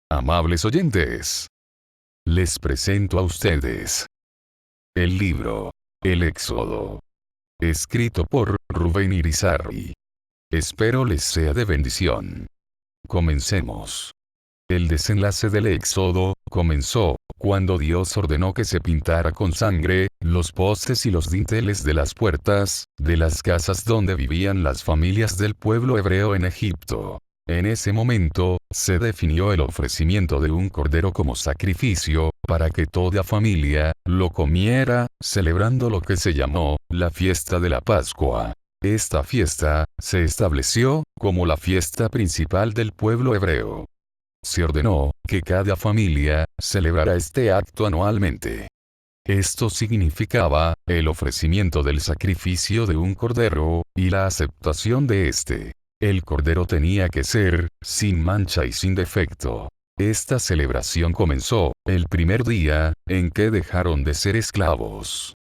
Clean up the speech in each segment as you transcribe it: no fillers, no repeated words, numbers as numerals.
Amables oyentes, les presento a ustedes el libro El Éxodo, escrito por Rubén Irizarry. Espero les sea de bendición. Comencemos. El desenlace del Éxodo comenzó cuando Dios ordenó que se pintara con sangre los postes y los dinteles de las puertas de las casas donde vivían las familias del pueblo hebreo en Egipto. En ese momento, se definió el ofrecimiento de un cordero como sacrificio, para que toda familia lo comiera, celebrando lo que se llamó la fiesta de la Pascua. Esta fiesta se estableció como la fiesta principal del pueblo hebreo. Se ordenó que cada familia celebrara este acto anualmente. Esto significaba el ofrecimiento del sacrificio de un cordero y la aceptación de este. El cordero tenía que ser sin mancha y sin defecto. Esta celebración comenzó el primer día en que dejaron de ser esclavos.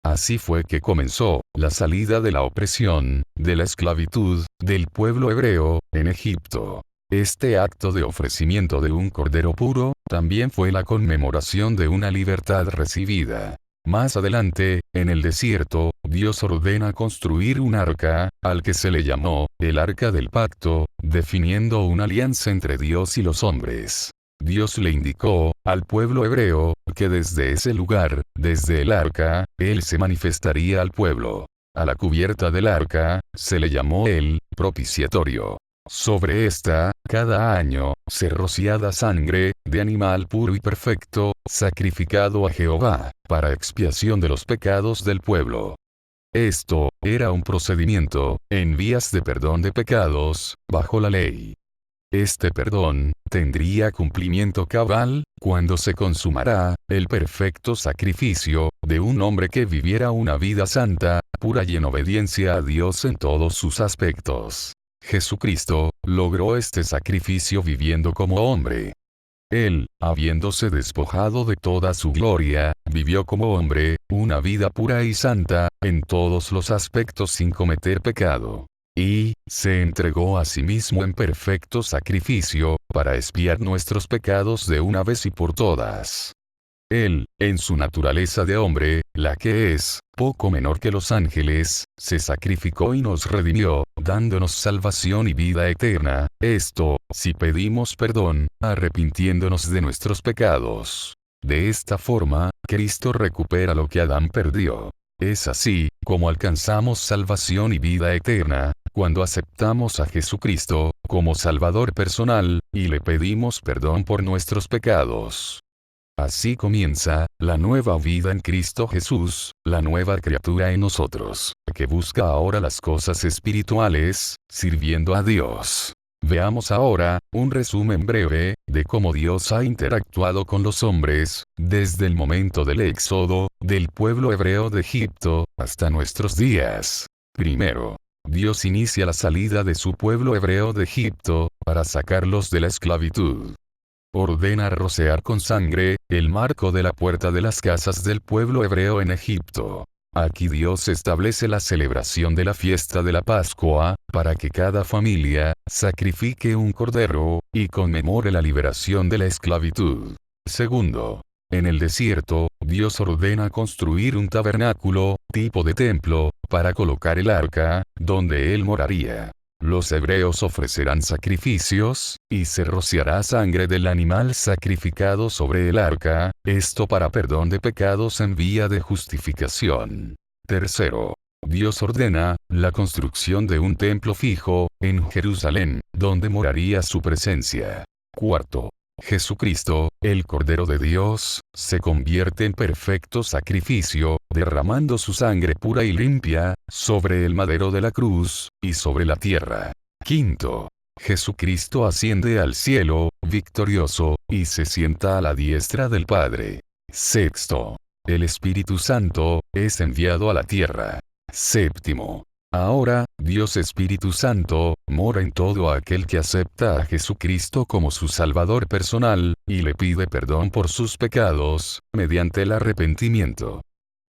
Así fue que comenzó la salida de la opresión, de la esclavitud, del pueblo hebreo, en Egipto. Este acto de ofrecimiento de un cordero puro, también fue la conmemoración de una libertad recibida. Más adelante, en el desierto, Dios ordena construir un arca, al que se le llamó el Arca del Pacto, definiendo una alianza entre Dios y los hombres. Dios le indicó al pueblo hebreo que desde ese lugar, desde el arca, Él se manifestaría al pueblo. A la cubierta del arca se le llamó el propiciatorio. Sobre esta, cada año, se rociaba sangre de animal puro y perfecto, sacrificado a Jehová, para expiación de los pecados del pueblo. Esto era un procedimiento en vías de perdón de pecados, bajo la ley. Este perdón tendría cumplimiento cabal cuando se consumará el perfecto sacrificio de un hombre que viviera una vida santa, pura y en obediencia a Dios en todos sus aspectos. Jesucristo logró este sacrificio viviendo como hombre. Él, habiéndose despojado de toda su gloria, vivió como hombre, una vida pura y santa, en todos los aspectos sin cometer pecado. Y se entregó a sí mismo en perfecto sacrificio, para expiar nuestros pecados de una vez y por todas. Él, en su naturaleza de hombre, la que es poco menor que los ángeles, se sacrificó y nos redimió, dándonos salvación y vida eterna, esto, si pedimos perdón, arrepintiéndonos de nuestros pecados. De esta forma, Cristo recupera lo que Adán perdió. Es así como alcanzamos salvación y vida eterna, cuando aceptamos a Jesucristo como Salvador personal, y le pedimos perdón por nuestros pecados. Así comienza la nueva vida en Cristo Jesús, la nueva criatura en nosotros, que busca ahora las cosas espirituales, sirviendo a Dios. Veamos ahora un resumen breve de cómo Dios ha interactuado con los hombres, desde el momento del éxodo del pueblo hebreo de Egipto, hasta nuestros días. Primero, Dios inicia la salida de su pueblo hebreo de Egipto, para sacarlos de la esclavitud. Ordena rociar con sangre el marco de la puerta de las casas del pueblo hebreo en Egipto. Aquí Dios establece la celebración de la fiesta de la Pascua, para que cada familia sacrifique un cordero, y conmemore la liberación de la esclavitud. Segundo, en el desierto, Dios ordena construir un tabernáculo, tipo de templo, para colocar el arca, donde Él moraría. Los hebreos ofrecerán sacrificios, y se rociará sangre del animal sacrificado sobre el arca, esto para perdón de pecados en vía de justificación. Tercero, Dios ordena la construcción de un templo fijo, en Jerusalén, donde moraría su presencia. Cuarto, Jesucristo, el Cordero de Dios, se convierte en perfecto sacrificio, derramando su sangre pura y limpia, sobre el madero de la cruz, y sobre la tierra. Quinto, Jesucristo asciende al cielo, victorioso, y se sienta a la diestra del Padre. Sexto, el Espíritu Santo es enviado a la tierra. Séptimo, ahora, Dios Espíritu Santo, mora en todo aquel que acepta a Jesucristo como su Salvador personal, y le pide perdón por sus pecados, mediante el arrepentimiento.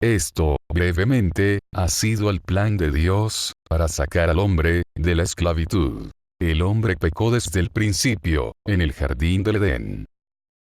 Esto, brevemente, ha sido el plan de Dios, para sacar al hombre de la esclavitud. El hombre pecó desde el principio, en el jardín del Edén.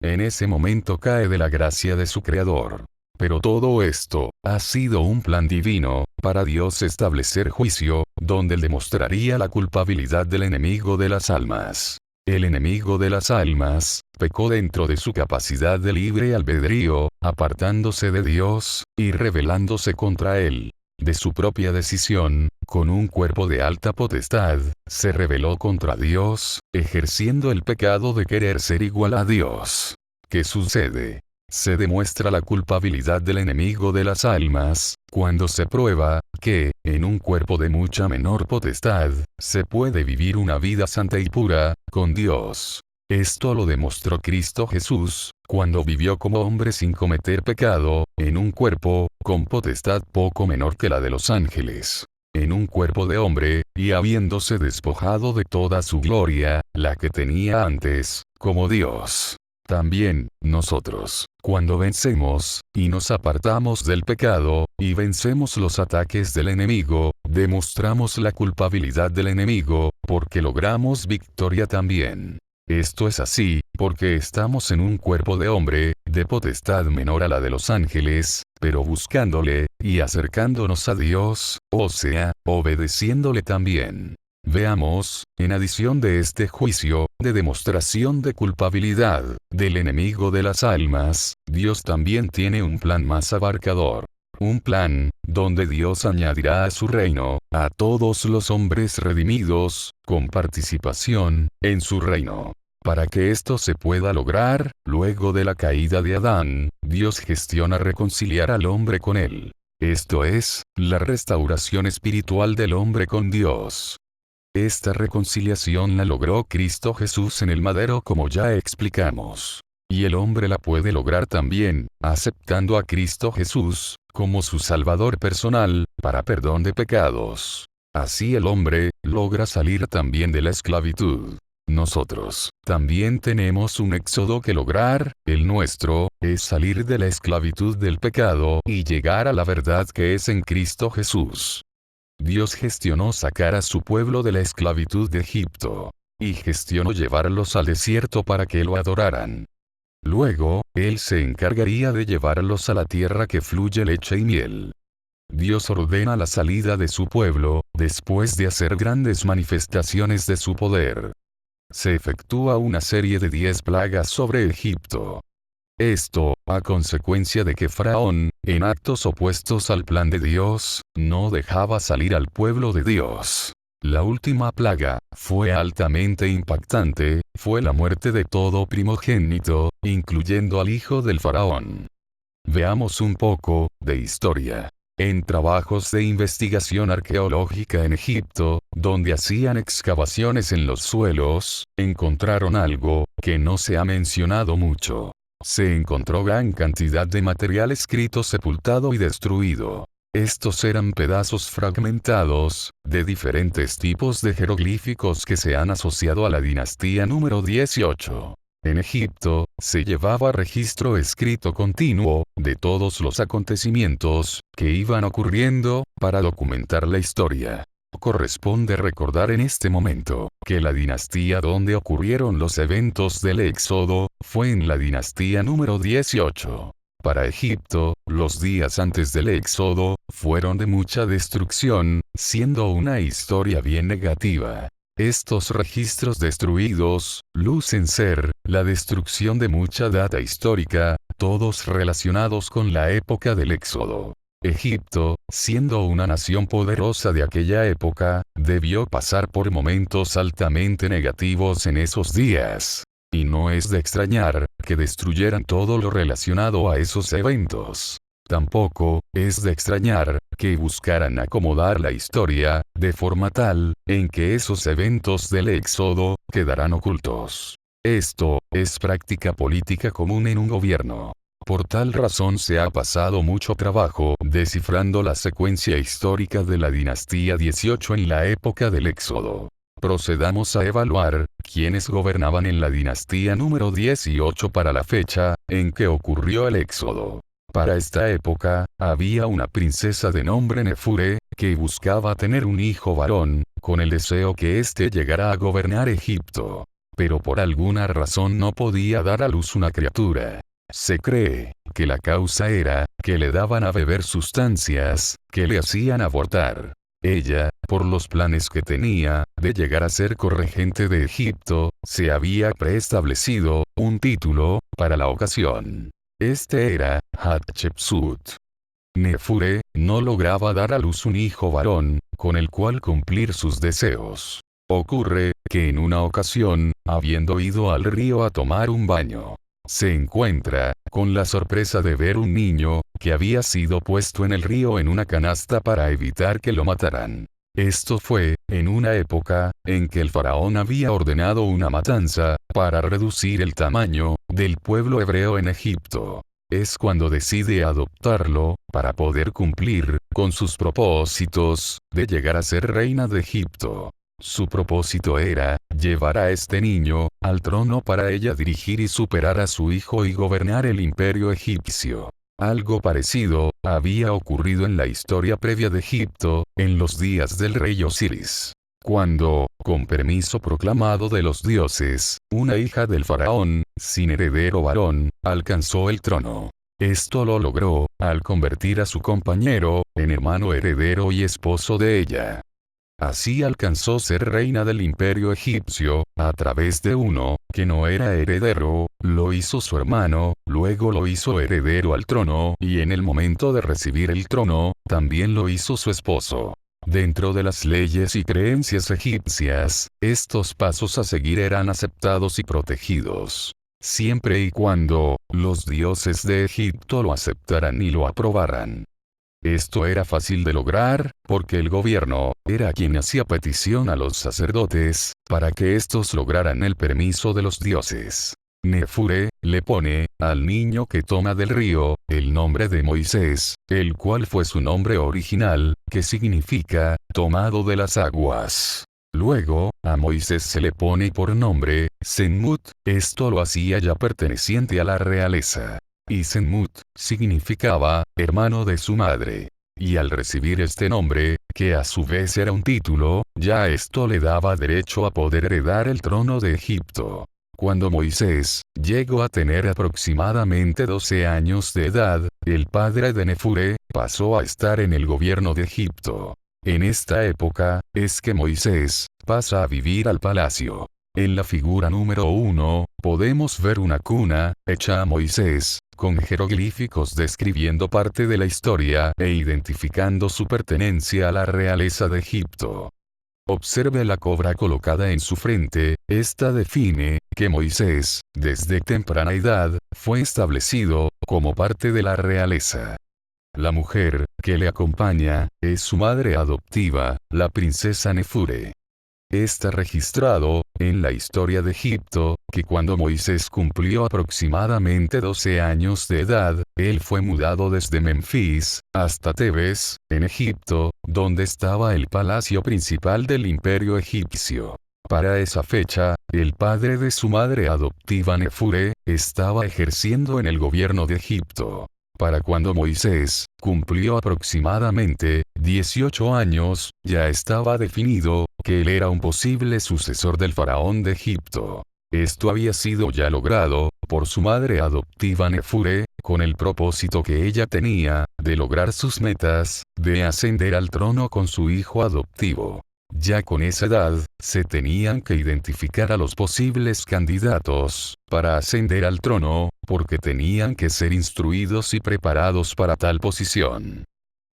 En ese momento cae de la gracia de su Creador. Pero todo esto ha sido un plan divino, para Dios establecer juicio, donde él demostraría la culpabilidad del enemigo de las almas. El enemigo de las almas pecó dentro de su capacidad de libre albedrío, apartándose de Dios, y rebelándose contra él. De su propia decisión, con un cuerpo de alta potestad, se rebeló contra Dios, ejerciendo el pecado de querer ser igual a Dios. ¿Qué sucede? Se demuestra la culpabilidad del enemigo de las almas, cuando se prueba que, en un cuerpo de mucha menor potestad, se puede vivir una vida santa y pura, con Dios. Esto lo demostró Cristo Jesús, cuando vivió como hombre sin cometer pecado, en un cuerpo, con potestad poco menor que la de los ángeles. En un cuerpo de hombre, y habiéndose despojado de toda su gloria, la que tenía antes, como Dios. También, nosotros, cuando vencemos, y nos apartamos del pecado, y vencemos los ataques del enemigo, demostramos la culpabilidad del enemigo, porque logramos victoria también. Esto es así, porque estamos en un cuerpo de hombre, de potestad menor a la de los ángeles, pero buscándole, y acercándonos a Dios, o sea, obedeciéndole también. Veamos, en adición de este juicio, de demostración de culpabilidad, del enemigo de las almas, Dios también tiene un plan más abarcador. Un plan, donde Dios añadirá a su reino, a todos los hombres redimidos, con participación, en su reino. Para que esto se pueda lograr, luego de la caída de Adán, Dios gestiona reconciliar al hombre con él. Esto es, la restauración espiritual del hombre con Dios. Esta reconciliación la logró Cristo Jesús en el madero como ya explicamos. Y el hombre la puede lograr también, aceptando a Cristo Jesús, como su Salvador personal, para perdón de pecados. Así el hombre, logra salir también de la esclavitud. Nosotros, también tenemos un éxodo que lograr, el nuestro, es salir de la esclavitud del pecado y llegar a la verdad que es en Cristo Jesús. Dios gestionó sacar a su pueblo de la esclavitud de Egipto. Y gestionó llevarlos al desierto para que lo adoraran. Luego, Él se encargaría de llevarlos a la tierra que fluye leche y miel. Dios ordena la salida de su pueblo, después de hacer grandes manifestaciones de su poder. Se efectúa una serie de 10 plagas sobre Egipto. Esto, a consecuencia de que Faraón, en actos opuestos al plan de Dios, no dejaba salir al pueblo de Dios. La última plaga, fue altamente impactante, fue la muerte de todo primogénito, incluyendo al hijo del Faraón. Veamos un poco, de historia. En trabajos de investigación arqueológica en Egipto, donde hacían excavaciones en los suelos, encontraron algo, que no se ha mencionado mucho. Se encontró gran cantidad de material escrito sepultado y destruido. Estos eran pedazos fragmentados, de diferentes tipos de jeroglíficos que se han asociado a la dinastía número 18. En Egipto, se llevaba registro escrito continuo, de todos los acontecimientos, que iban ocurriendo, para documentar la historia. Corresponde recordar en este momento, que la dinastía donde ocurrieron los eventos del Éxodo, fue en la dinastía número 18. Para Egipto, los días antes del Éxodo, fueron de mucha destrucción, siendo una historia bien negativa. Estos registros destruidos, lucen ser, la destrucción de mucha data histórica, todos relacionados con la época del Éxodo. Egipto, siendo una nación poderosa de aquella época, debió pasar por momentos altamente negativos en esos días. Y no es de extrañar, que destruyeran todo lo relacionado a esos eventos. Tampoco, es de extrañar, que buscaran acomodar la historia, de forma tal, en que esos eventos del Éxodo, quedarán ocultos. Esto, es práctica política común en un gobierno. Por tal razón se ha pasado mucho trabajo descifrando la secuencia histórica de la dinastía 18 en la época del Éxodo. Procedamos a evaluar, quiénes gobernaban en la dinastía número 18 para la fecha, en que ocurrió el Éxodo. Para esta época, había una princesa de nombre Nefure, que buscaba tener un hijo varón, con el deseo que éste llegara a gobernar Egipto. Pero por alguna razón no podía dar a luz una criatura. Se cree que la causa era que le daban a beber sustancias que le hacían abortar. Ella, por los planes que tenía de llegar a ser corregente de Egipto, se había preestablecido un título para la ocasión. Este era Hatshepsut. Nefure no lograba dar a luz un hijo varón con el cual cumplir sus deseos. Ocurre que en una ocasión, habiendo ido al río a tomar un baño, se encuentra con la sorpresa de ver un niño que había sido puesto en el río en una canasta para evitar que lo mataran. Esto fue en una época en que el faraón había ordenado una matanza para reducir el tamaño del pueblo hebreo en Egipto. Es cuando decide adoptarlo para poder cumplir con sus propósitos de llegar a ser reina de Egipto. Su propósito era llevar a este niño al trono para ella dirigir y superar a su hijo y gobernar el imperio egipcio. Algo parecido había ocurrido en la historia previa de Egipto, en los días del rey Osiris. Cuando, con permiso proclamado de los dioses, una hija del faraón, sin heredero varón, alcanzó el trono. Esto lo logró al convertir a su compañero en hermano heredero y esposo de ella. Así alcanzó ser reina del imperio egipcio, a través de uno, que no era heredero, lo hizo su hermano, luego lo hizo heredero al trono, y en el momento de recibir el trono, también lo hizo su esposo. Dentro de las leyes y creencias egipcias, estos pasos a seguir eran aceptados y protegidos. Siempre y cuando los dioses de Egipto lo aceptaran y lo aprobaran. Esto era fácil de lograr, porque el gobierno era quien hacía petición a los sacerdotes, para que estos lograran el permiso de los dioses. Nefure le pone al niño que toma del río el nombre de Moisés, el cual fue su nombre original, que significa tomado de las aguas. Luego, a Moisés se le pone por nombre Senmut, esto lo hacía ya perteneciente a la realeza. Y Senmut significaba hermano de su madre. Y al recibir este nombre, que a su vez era un título, ya esto le daba derecho a poder heredar el trono de Egipto. Cuando Moisés llegó a tener aproximadamente 12 años de edad, el padre de Nefure pasó a estar en el gobierno de Egipto. En esta época, es que Moisés pasa a vivir al palacio. En la figura número 1, podemos ver una cuna, hecha a Moisés, con jeroglíficos describiendo parte de la historia e identificando su pertenencia a la realeza de Egipto. Observe la cobra colocada en su frente, esta define que Moisés, desde temprana edad, fue establecido como parte de la realeza. La mujer que le acompaña es su madre adoptiva, la princesa Nefure. Está registrado en la historia de Egipto que cuando Moisés cumplió aproximadamente 12 años de edad, él fue mudado desde Menfis hasta Tebes, en Egipto, donde estaba el palacio principal del imperio egipcio. Para esa fecha, el padre de su madre adoptiva Nefure estaba ejerciendo en el gobierno de Egipto. Para cuando Moisés cumplió aproximadamente 18 años, ya estaba definido que él era un posible sucesor del faraón de Egipto. Esto había sido ya logrado por su madre adoptiva Nefure, con el propósito que ella tenía de lograr sus metas, de ascender al trono con su hijo adoptivo. Ya con esa edad, se tenían que identificar a los posibles candidatos para ascender al trono, porque tenían que ser instruidos y preparados para tal posición.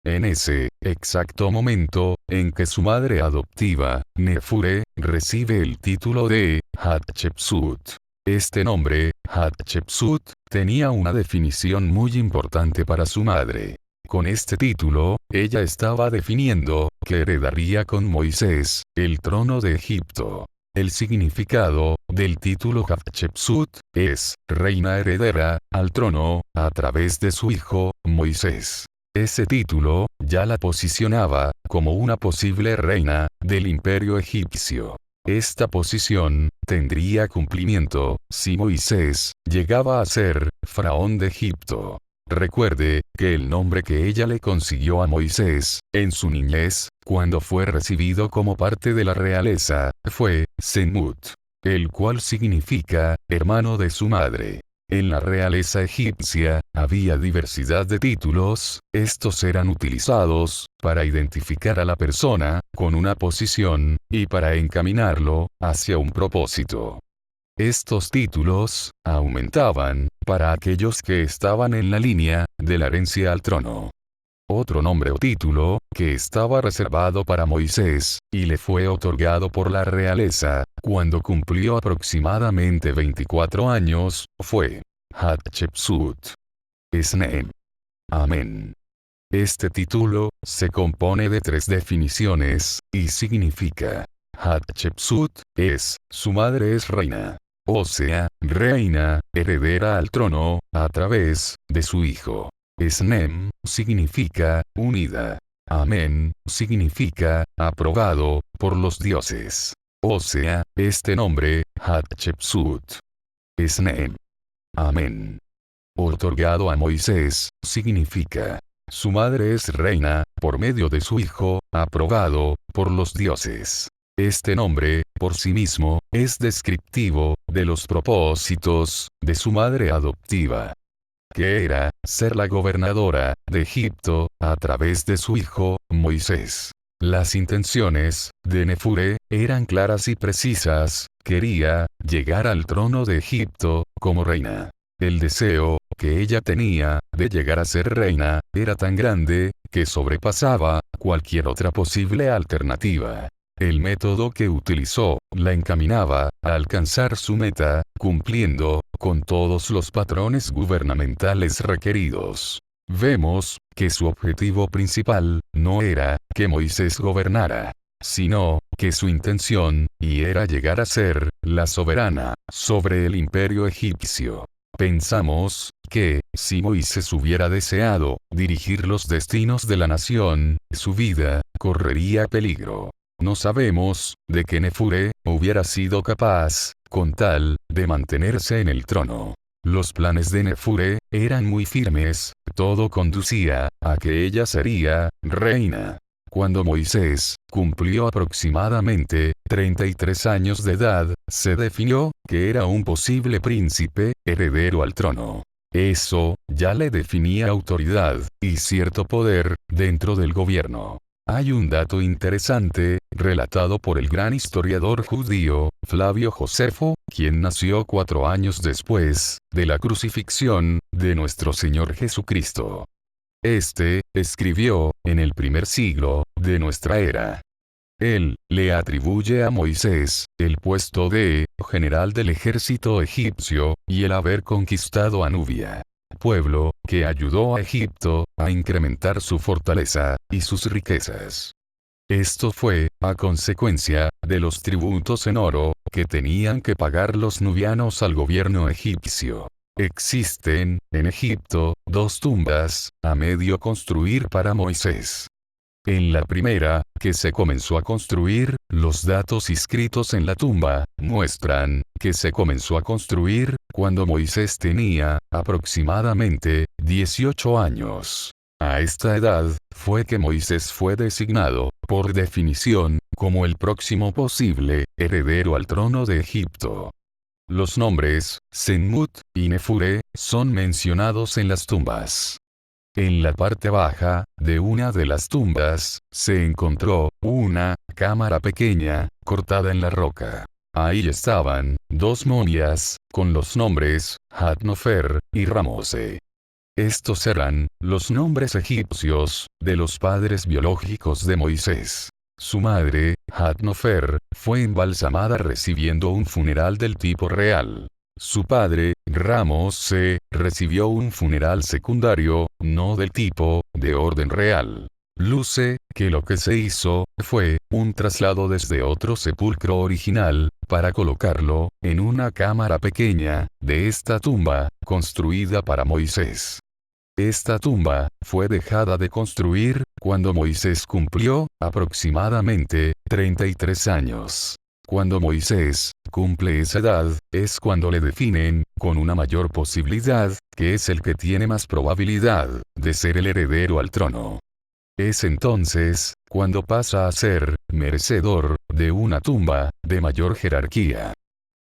En ese exacto momento, en que su madre adoptiva, Nefure, recibe el título de Hatshepsut. Este nombre, Hatshepsut, tenía una definición muy importante para su madre. Con este título, ella estaba definiendo que heredaría con Moisés el trono de Egipto. El significado del título Hatshepsut es reina heredera al trono a través de su hijo, Moisés. Ese título ya la posicionaba como una posible reina del imperio egipcio. Esta posición tendría cumplimiento si Moisés llegaba a ser faraón de Egipto. Recuerde que el nombre que ella le consiguió a Moisés, en su niñez, cuando fue recibido como parte de la realeza, fue Senmut, el cual significa hermano de su madre. En la realeza egipcia, había diversidad de títulos, estos eran utilizados para identificar a la persona con una posición y para encaminarlo hacia un propósito. Estos títulos aumentaban para aquellos que estaban en la línea de la herencia al trono. Otro nombre o título, que estaba reservado para Moisés, y le fue otorgado por la realeza, cuando cumplió aproximadamente 24 años, fue Hatshepsut. Sneem. Amén. Este título se compone de 3 definiciones, y significa: Hatshepsut es, su madre es reina. O sea, reina, heredera al trono, a través de su hijo. Sneem significa unida. Amén significa aprobado por los dioses. O sea, este nombre, Hatshepsut. Sneem. Amén. Otorgado a Moisés, significa: su madre es reina, por medio de su hijo, aprobado por los dioses. Este nombre, por sí mismo, es descriptivo de los propósitos de su madre adoptiva, que era ser la gobernadora de Egipto, a través de su hijo, Moisés. Las intenciones de Nefure eran claras y precisas, quería llegar al trono de Egipto como reina. El deseo que ella tenía de llegar a ser reina era tan grande que sobrepasaba cualquier otra posible alternativa. El método que utilizó la encaminaba a alcanzar su meta, cumpliendo con todos los patrones gubernamentales requeridos. Vemos que su objetivo principal no era que Moisés gobernara, sino que su intención era llegar a ser la soberana sobre el imperio egipcio. Pensamos que, si Moisés hubiera deseado dirigir los destinos de la nación, su vida correría peligro. No sabemos de que Nefure hubiera sido capaz, con tal de mantenerse en el trono. Los planes de Nefure eran muy firmes, todo conducía a que ella sería reina. Cuando Moisés cumplió aproximadamente 33 años de edad, se definió que era un posible príncipe, heredero al trono. Eso ya le definía autoridad y cierto poder dentro del gobierno. Hay un dato interesante, relatado por el gran historiador judío, Flavio Josefo, quien nació 4 años después de la crucifixión de nuestro Señor Jesucristo. Este escribió en el primer siglo de nuestra era. Él le atribuye a Moisés el puesto de general del ejército egipcio y el haber conquistado a Nubia, pueblo que ayudó a Egipto a incrementar su fortaleza y sus riquezas. Esto fue a consecuencia de los tributos en oro que tenían que pagar los nubianos al gobierno egipcio. Existen, en Egipto, 2 tumbas, a medio construir para Moisés. En la primera, que se comenzó a construir, los datos inscritos en la tumba muestran que se comenzó a construir cuando Moisés tenía aproximadamente 18 años. A esta edad fue que Moisés fue designado, por definición, como el próximo posible heredero al trono de Egipto. Los nombres Senmut y Nefure son mencionados en las tumbas. En la parte baja de una de las tumbas se encontró una cámara pequeña, cortada en la roca. Ahí estaban 2 momias, con los nombres Hatnofer y Ramose. Estos eran los nombres egipcios de los padres biológicos de Moisés. Su madre, Hatnofer, fue embalsamada recibiendo un funeral del tipo real. Su padre, Ramose, recibió un funeral secundario, no del tipo de orden real. Luce que lo que se hizo fue un traslado desde otro sepulcro original, para colocarlo en una cámara pequeña de esta tumba, construida para Moisés. Esta tumba fue dejada de construir cuando Moisés cumplió aproximadamente 33 años. Cuando Moisés cumple esa edad, es cuando le definen con una mayor posibilidad, que es el que tiene más probabilidad de ser el heredero al trono. Es entonces, cuando pasa a ser merecedor de una tumba de mayor jerarquía.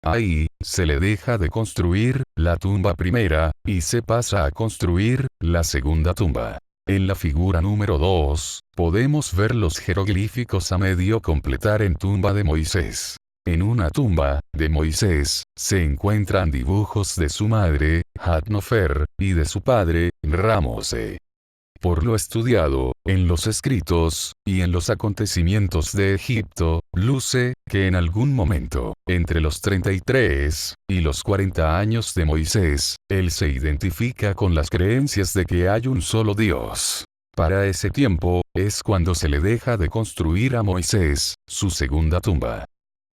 Ahí, se le deja de construir la tumba primera, y se pasa a construir la segunda tumba. En la figura número 2, podemos ver los jeroglíficos a medio completar en tumba de Moisés. En una tumba de Moisés, se encuentran dibujos de su madre, Hatnofer, y de su padre, Ramose. Por lo estudiado, en los escritos, y en los acontecimientos de Egipto, luce, que en algún momento, entre los 33 y los 40 años de Moisés, él se identifica con las creencias de que hay un solo Dios. Para ese tiempo, es cuando se le deja de construir a Moisés, su segunda tumba.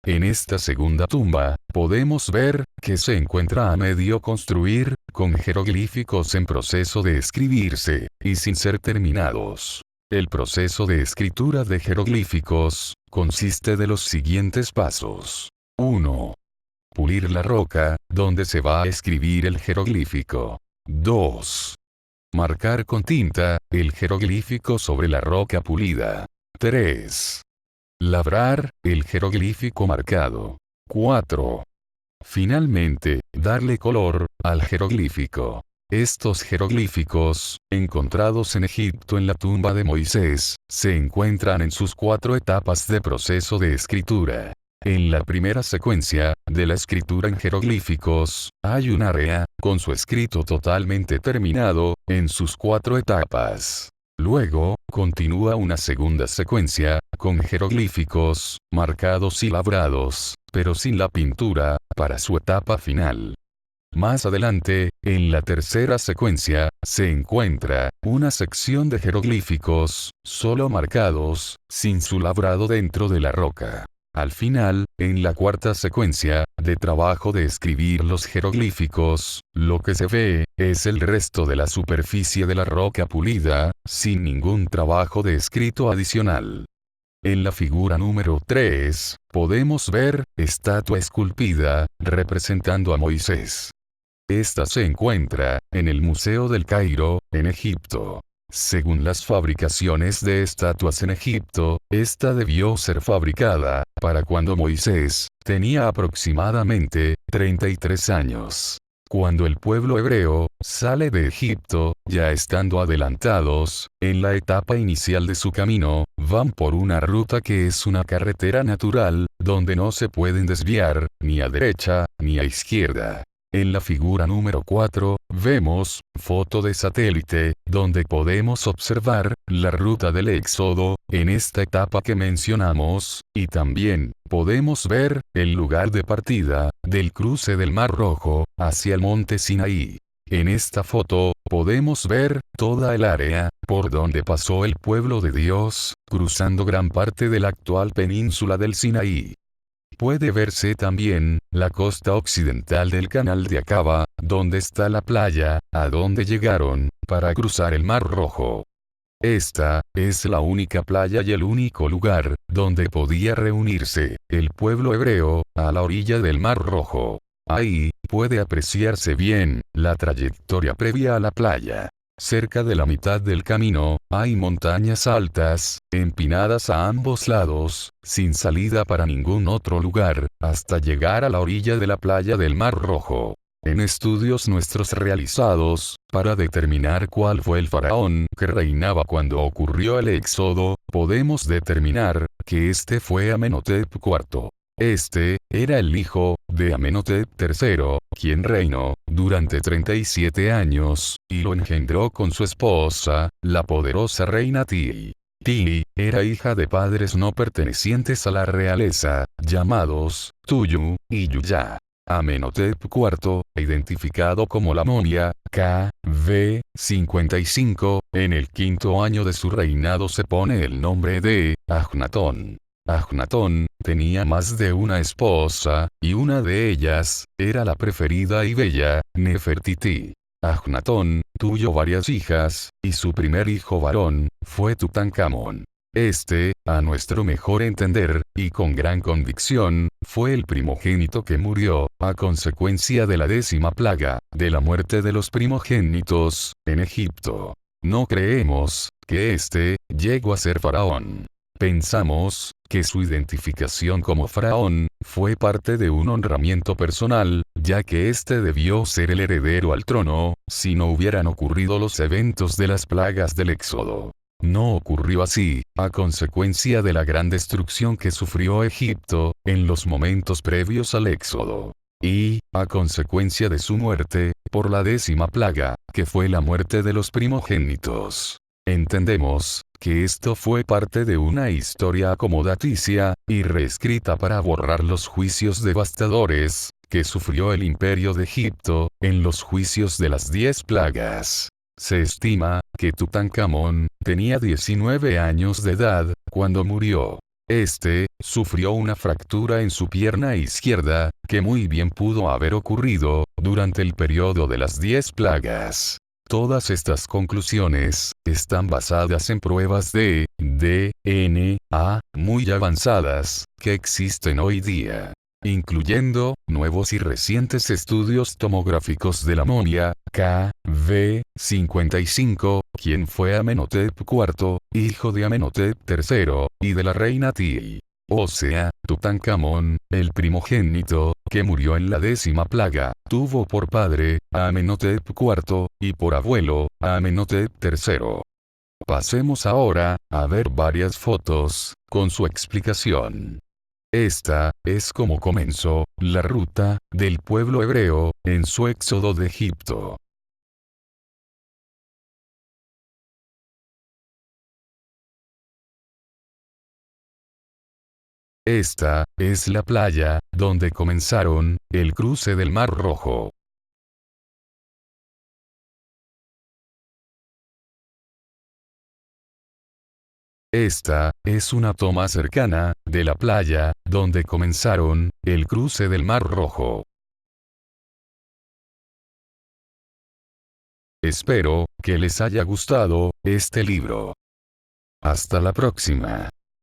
En esta segunda tumba, podemos ver, que se encuentra a medio construir, con jeroglíficos en proceso de escribirse, y sin ser terminados. El proceso de escritura de jeroglíficos, consiste de los siguientes pasos. 1. Pulir la roca, donde se va a escribir el jeroglífico. 2. Marcar con tinta, el jeroglífico sobre la roca pulida. 3. Labrar, el jeroglífico marcado. 4. Finalmente, darle color, al jeroglífico. Estos jeroglíficos, encontrados en Egipto en la tumba de Moisés, se encuentran en sus 4 etapas de proceso de escritura. En la primera secuencia, de la escritura en jeroglíficos, hay un área, con su escrito totalmente terminado, en sus 4 etapas. Luego, continúa una segunda secuencia, con jeroglíficos, marcados y labrados, pero sin la pintura, para su etapa final. Más adelante, en la tercera secuencia, se encuentra una sección de jeroglíficos, solo marcados, sin su labrado dentro de la roca. Al final, en la cuarta secuencia, de trabajo de escribir los jeroglíficos, lo que se ve, es el resto de la superficie de la roca pulida, sin ningún trabajo de escrito adicional. En la figura número 3, podemos ver, estatua esculpida, representando a Moisés. Esta se encuentra, en el Museo del Cairo, en Egipto. Según las fabricaciones de estatuas en Egipto, esta debió ser fabricada, para cuando Moisés, tenía aproximadamente, 33 años. Cuando el pueblo hebreo, sale de Egipto, ya estando adelantados, en la etapa inicial de su camino, van por una ruta que es una carretera natural, donde no se pueden desviar, ni a derecha, ni a izquierda. En la figura número 4, vemos, foto de satélite, donde podemos observar, la ruta del éxodo, en esta etapa que mencionamos, y también, podemos ver, el lugar de partida, del cruce del Mar Rojo, hacia el monte Sinaí. En esta foto, podemos ver, toda el área, por donde pasó el pueblo de Dios, cruzando gran parte de la actual península del Sinaí. Puede verse también, la costa occidental del canal de Acaba, donde está la playa, a donde llegaron, para cruzar el Mar Rojo. Esta, es la única playa y el único lugar, donde podía reunirse, el pueblo hebreo, a la orilla del Mar Rojo. Ahí, puede apreciarse bien, la trayectoria previa a la playa. Cerca de la mitad del camino, hay montañas altas, empinadas a ambos lados, sin salida para ningún otro lugar, hasta llegar a la orilla de la playa del Mar Rojo. En estudios nuestros realizados, para determinar cuál fue el faraón que reinaba cuando ocurrió el éxodo, podemos determinar, que este fue Amenhotep IV. Este, era el hijo, de Amenhotep III, quien reinó, durante 37 años, y lo engendró con su esposa, la poderosa reina Tii. Tii, era hija de padres no pertenecientes a la realeza, llamados, Tuyu, y Yuya. Amenhotep IV, identificado como la momia, KV 55, en el 5º año de su reinado se pone el nombre de, Ahnatón. Ahnatón, tenía más de una esposa, y una de ellas, era la preferida y bella, Nefertiti. Ahnatón, tuvo varias hijas, y su primer hijo varón, fue Tutankamón. A nuestro mejor entender, y con gran convicción, fue el primogénito que murió, a consecuencia de la 10ª plaga, de la muerte de los primogénitos, en Egipto. No creemos, que llegó a ser faraón. Pensamos, que su identificación como faraón, fue parte de un honramiento personal, ya que debió ser el heredero al trono, si no hubieran ocurrido los eventos de las plagas del Éxodo. No ocurrió así, a consecuencia de la gran destrucción que sufrió Egipto, en los momentos previos al Éxodo. Y, a consecuencia de su muerte, por la 10ª plaga, que fue la muerte de los primogénitos. Entendemos, que esto fue parte de una historia acomodaticia, y reescrita para borrar los juicios devastadores, que sufrió el imperio de Egipto, en los juicios de las 10 plagas. Se estima, que Tutankamón, tenía 19 años de edad, cuando murió. Sufrió una fractura en su pierna izquierda, que muy bien pudo haber ocurrido, durante el periodo de las 10 plagas. Todas estas conclusiones, están basadas en pruebas de DNA, muy avanzadas, que existen hoy día. Incluyendo, nuevos y recientes estudios tomográficos de la momia, KV55, quien fue Amenhotep IV, hijo de Amenhotep III, y de la reina Ti. O sea, Tutankamón, el primogénito, que murió en la 10ª plaga, tuvo por padre, a Amenhotep IV, y por abuelo, a Amenhotep III. Pasemos ahora, a ver varias fotos, con su explicación. Esta, es como comenzó, la ruta, del pueblo hebreo, en su éxodo de Egipto. Esta, es la playa, donde comenzaron, el cruce del Mar Rojo. Esta, es una toma cercana, de la playa, donde comenzaron, el cruce del Mar Rojo. Espero, que les haya gustado, este libro. Hasta la próxima.